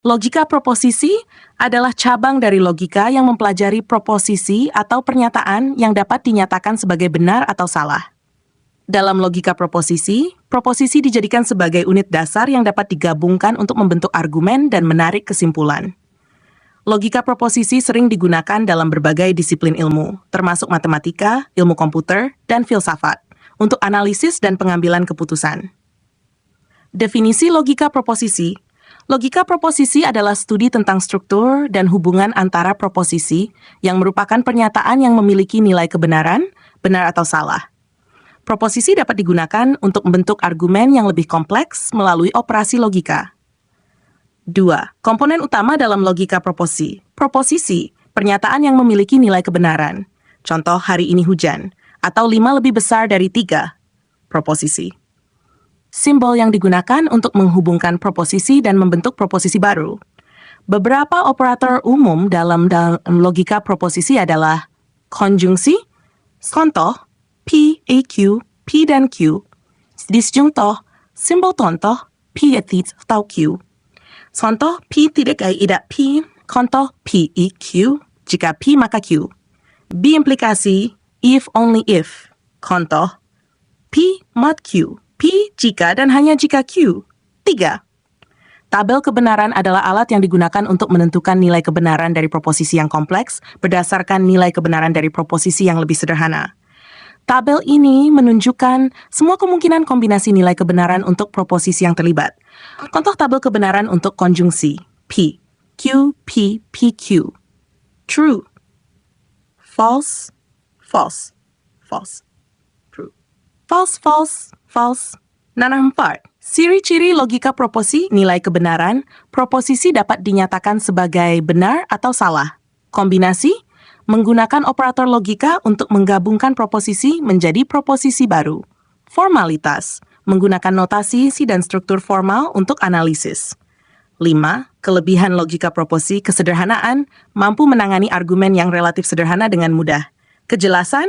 Logika proposisi adalah cabang dari logika yang mempelajari proposisi atau pernyataan yang dapat dinyatakan sebagai benar atau salah. Dalam logika proposisi, proposisi dijadikan sebagai unit dasar yang dapat digabungkan untuk membentuk argumen dan menarik kesimpulan. Logika proposisi sering digunakan dalam berbagai disiplin ilmu, termasuk matematika, ilmu komputer, dan filsafat, untuk analisis dan pengambilan keputusan. Definisi logika proposisi. Logika proposisi adalah studi tentang struktur dan hubungan antara proposisi yang merupakan pernyataan yang memiliki nilai kebenaran, benar atau salah. Proposisi dapat digunakan untuk membentuk argumen yang lebih kompleks melalui operasi logika. 2. Komponen utama dalam logika proposisi. Proposisi, pernyataan yang memiliki nilai kebenaran. Contoh hari ini hujan, atau 5 lebih besar dari 3. Proposisi. Simbol yang digunakan untuk menghubungkan proposisi dan membentuk proposisi baru. Beberapa operator umum dalam logika proposisi adalah konjungsi, contoh, P, A, Q, P dan Q, disjuntoh, simbol contoh, P atau Q. Contoh P tidak tidak P, contoh P, I, Q, jika P maka Q. B implikasi, if only if, contoh, P mod Q. P jika dan hanya jika Q. 3. Tabel kebenaran adalah alat yang digunakan untuk menentukan nilai kebenaran dari proposisi yang kompleks berdasarkan nilai kebenaran dari proposisi yang lebih sederhana. Tabel ini menunjukkan semua kemungkinan kombinasi nilai kebenaran untuk proposisi yang terlibat. Contoh tabel kebenaran untuk konjungsi P, Q, P, P, Q. True. False, false, false. True. False, false, false. 4. Ciri-ciri logika proposisi nilai kebenaran, proposisi dapat dinyatakan sebagai benar atau salah. Kombinasi, menggunakan operator logika untuk menggabungkan proposisi menjadi proposisi baru. Formalitas, menggunakan notasi dan struktur formal untuk analisis. 5. Kelebihan logika proposisi kesederhanaan, mampu menangani argumen yang relatif sederhana dengan mudah. Kejelasan,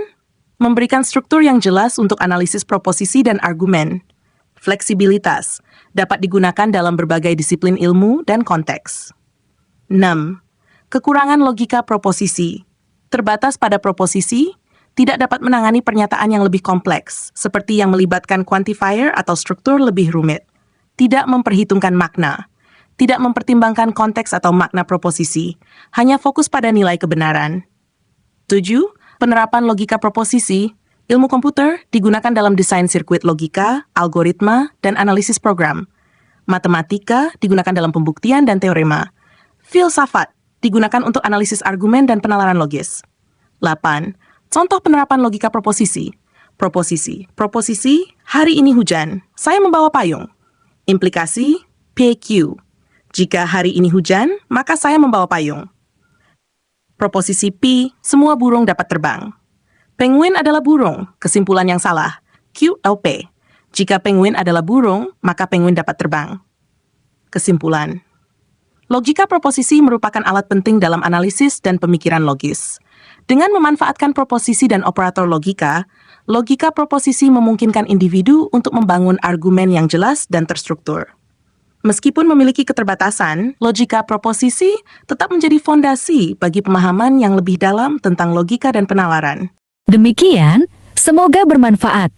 memberikan struktur yang jelas untuk analisis proposisi dan argumen. Fleksibilitas, dapat digunakan dalam berbagai disiplin ilmu dan konteks. 6. Kekurangan logika proposisi, terbatas pada proposisi, tidak dapat menangani pernyataan yang lebih kompleks, seperti yang melibatkan quantifier atau struktur lebih rumit. Tidak memperhitungkan makna, tidak mempertimbangkan konteks atau makna proposisi, hanya fokus pada nilai kebenaran. 7. Penerapan logika proposisi, ilmu komputer digunakan dalam desain sirkuit logika, algoritma, dan analisis program. Matematika digunakan dalam pembuktian dan teorema. Filsafat digunakan untuk analisis argumen dan penalaran logis. 8. Contoh penerapan logika proposisi. Proposisi. Proposisi, hari ini hujan, saya membawa payung. Implikasi, PQ. Jika hari ini hujan, maka saya membawa payung. Proposisi P, semua burung dapat terbang. Penguin adalah burung, kesimpulan yang salah. QLP. Jika penguin adalah burung, maka penguin dapat terbang. Kesimpulan. Logika proposisi merupakan alat penting dalam analisis dan pemikiran logis. Dengan memanfaatkan proposisi dan operator logika proposisi memungkinkan individu untuk membangun argumen yang jelas dan terstruktur. Meskipun memiliki keterbatasan, logika proposisi tetap menjadi fondasi bagi pemahaman yang lebih dalam tentang logika dan penalaran. Demikian, semoga bermanfaat.